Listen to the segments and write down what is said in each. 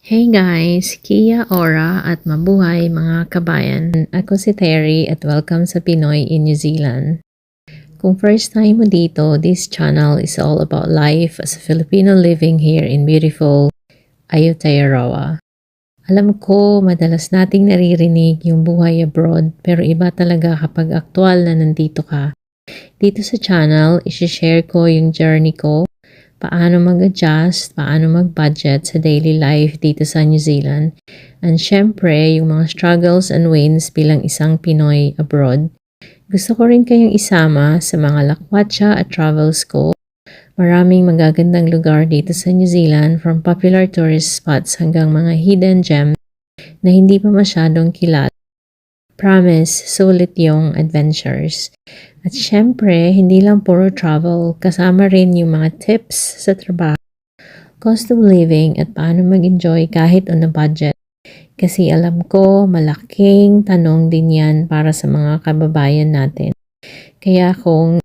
Hey guys! Kia ora at mabuhay mga kabayan. Ako si Terry at welcome sa Pinoy in New Zealand. Kung first time mo dito, this channel is all about life as a Filipino living here in beautiful Aotearoa. Alam ko, madalas nating naririnig yung buhay abroad pero iba talaga kapag aktual na nandito ka. Dito sa channel, isi-share ko yung journey ko, paano mag-adjust, paano mag-budget sa daily life dito sa New Zealand. And syempre, yung mga struggles and wins bilang isang Pinoy abroad. Gusto ko rin kayong isama sa mga lakwatsa at travels ko. Maraming magagandang lugar dito sa New Zealand, from popular tourist spots hanggang mga hidden gems na hindi pa masyadong kilala. Promise, sulit yung adventures. At syempre, hindi lang puro travel, kasama rin yung mga tips sa trabaho, cost of living at paano mag-enjoy kahit on a budget. Kasi alam ko, malaking tanong din yan para sa mga kababayan natin. Kaya kung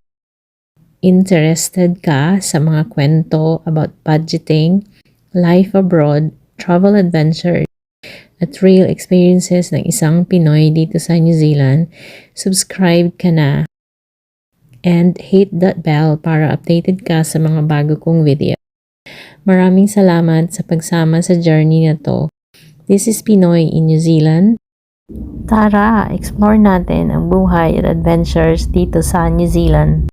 interested ka sa mga kwento about budgeting, life abroad, travel adventures, at real experiences ng isang Pinoy dito sa New Zealand, subscribe ka na. And hit that bell para updated ka sa mga bago kong video. Maraming salamat sa pagsama sa journey na to. This is Pinoy in New Zealand. Tara, explore natin ang buhay at adventures dito sa New Zealand.